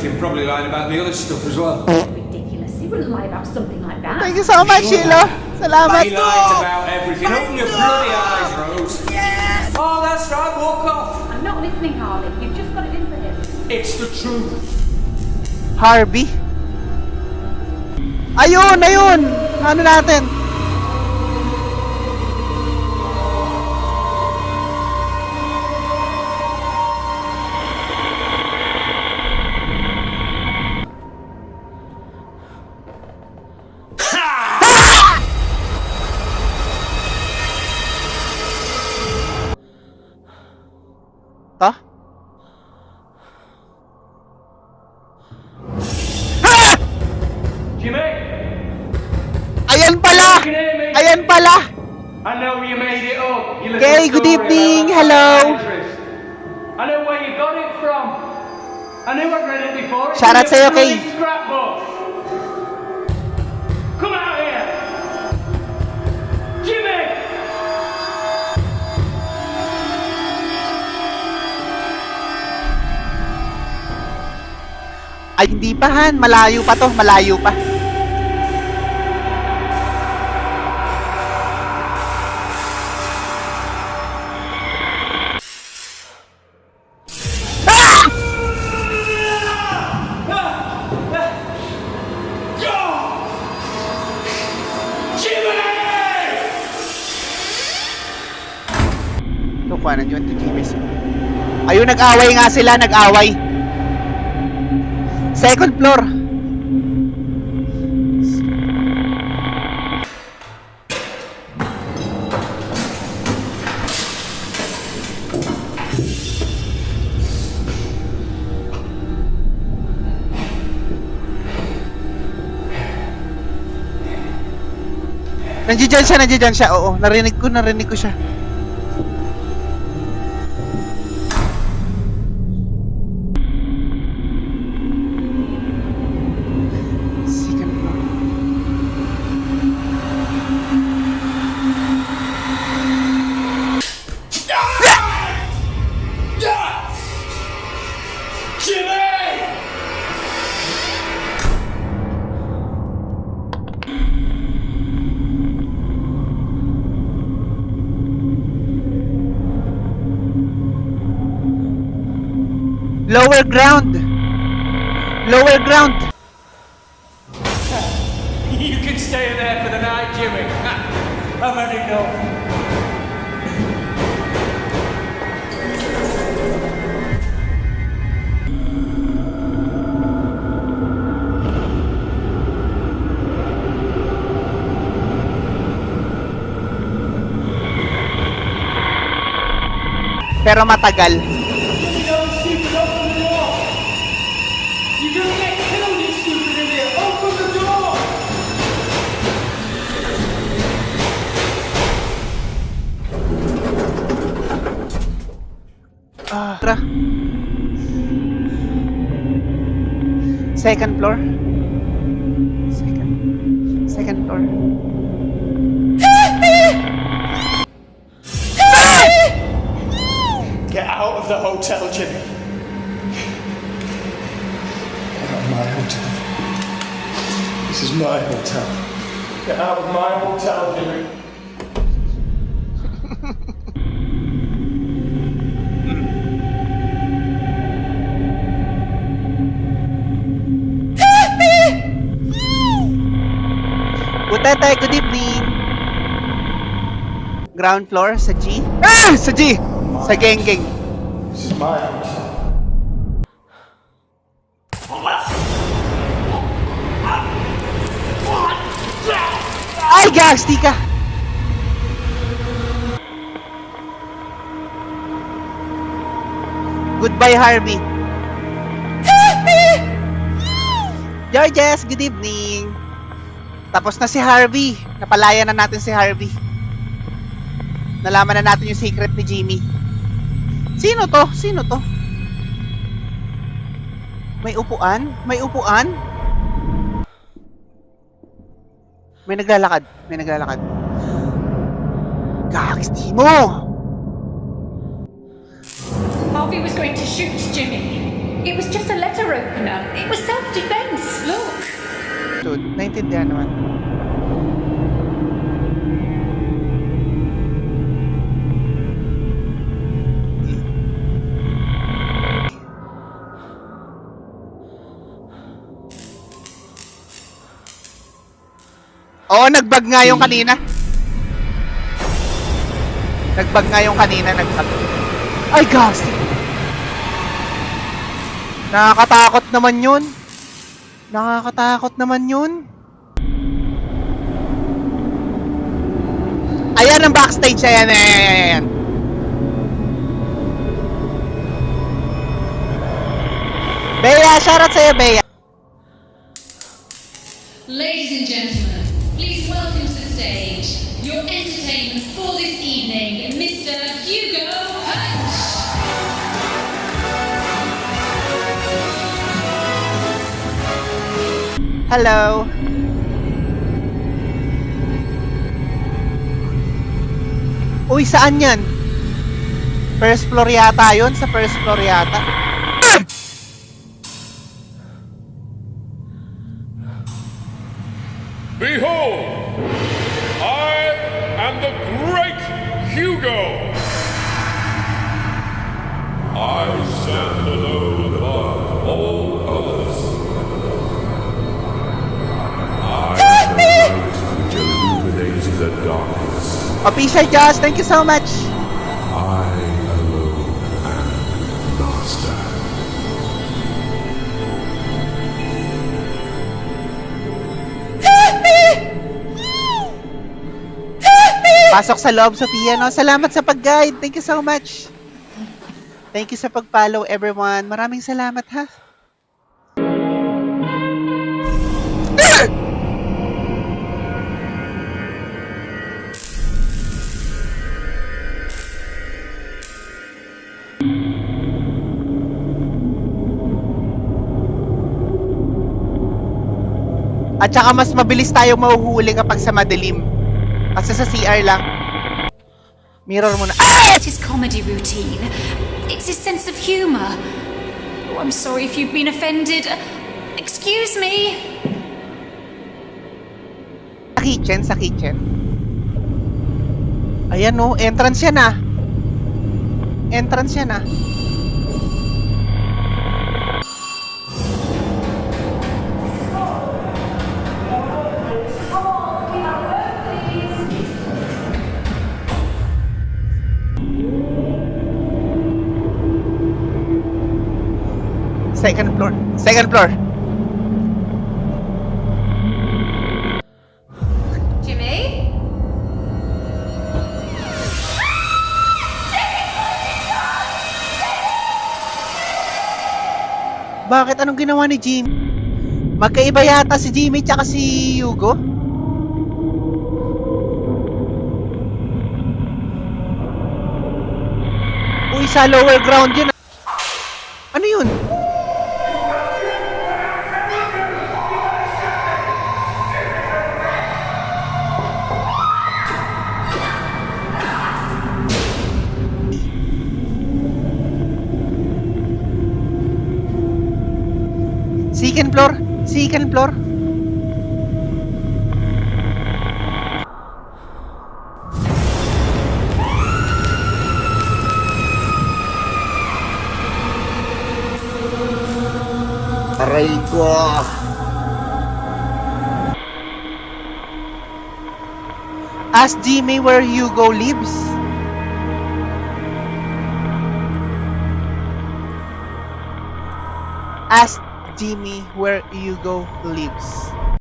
everything. Probably lying about the other stuff as well. Ridiculous. He wouldn't lie about something like that. Thank you so much, Sheila. Salamat. He lies about everything. Open your bloody eyes, Rose. Yes! Oh, that's right. Walk off. I'm not listening, Harley. You've just got it in for him. It's the truth. Harvey. Ayun, ayun. Ano natin? Ta? Jimmy, Ayan pala! Ayan pala! I know you made it up. You Okay, good evening. Hello. I know where you got it from. I knew I'd read it before. It's Shout out in your sa'yo, Kay. bloody scrapbook. Come out here, Jimmy. Ay, hindi pa, Han. Malayo pa to. Malayo pa. Kukuhanan yun, Jimis. Ayun, nag-away nga sila. Nag-away. Second floor. Nandiyan siya. Oo, narinig ko siya. Second floor. Lower ground. Lower ground. You can stay there for the night, Jimmy. I've had enough. Pero matagal. You know, stupid, open the door. You're gonna get killed, you stupid idiot. Open the door. Tara. Second floor. Second floor. Get out of the hotel, Jimmy. Get out of my hotel. This is my hotel. Get out of my hotel, Jimmy. Utete, good evening. Ground floor sa G. Sa G! Sa Geng-Geng. This is my hotel. Ay, gags, di ka! Goodbye, Harvey. Georges, good evening. Tapos na si Harvey. Napalaya na natin si Harvey. Nalaman na natin yung secret ni Jimmy. Sino to? Sino to? May upuan? May upuan? May naglalakad. May naglalakad. Gags, di mo! Harvey was going to shoot Jimmy. It was just a letter opener. It was self-defense. Look. Dude, naintindihan naman. Oo, nagbag nga yung kanina. Nagbag nga yung kanina, nagbag. Ay, gas! Nakakatakot naman yun. Nakakatakot naman yun. Ayan ang backstage. Ayan, ayan, ayan. Bea, shoutout sa'yo, Bea. Ladies and gentlemen, please welcome to the stage your entertainment for this evening, Mr. Hugo Punch. Hello. Uy, saan yan? First floor yata yun? Sa first floor yata. Behold, I am the great Hugo. I stand alone above all others. I am the light which illuminates the darkness. Official Josh, thank you so much. I alone am master. Pasok sa loob, Sophia, no? Salamat sa pag-guide. Thank you so much. Thank you sa pag-follow, everyone. Maraming salamat, ha? At saka mas mabilis tayong mahuhuli kapag sa madilim. Kasi sa CR lang. Mirror muna. Ah! It's his comedy routine. It's his sense of humor. Oh, I'm sorry if you've been offended. Excuse me. Sa kitchen, sa kitchen. Ayan, no. Entrance yan, ah. Entrance yan, ah. Second floor. Second floor. Jimmy? Bakit? Anong ginawa ni Jimmy? Magkaiba yata si Jimmy tsaka si Hugo. Uy, sa lower ground yun. Ano yun? Second floor. Second floor. Aray ko. Ask Jimmy where Hugo lives. Ask Jimmy where Hugo lives.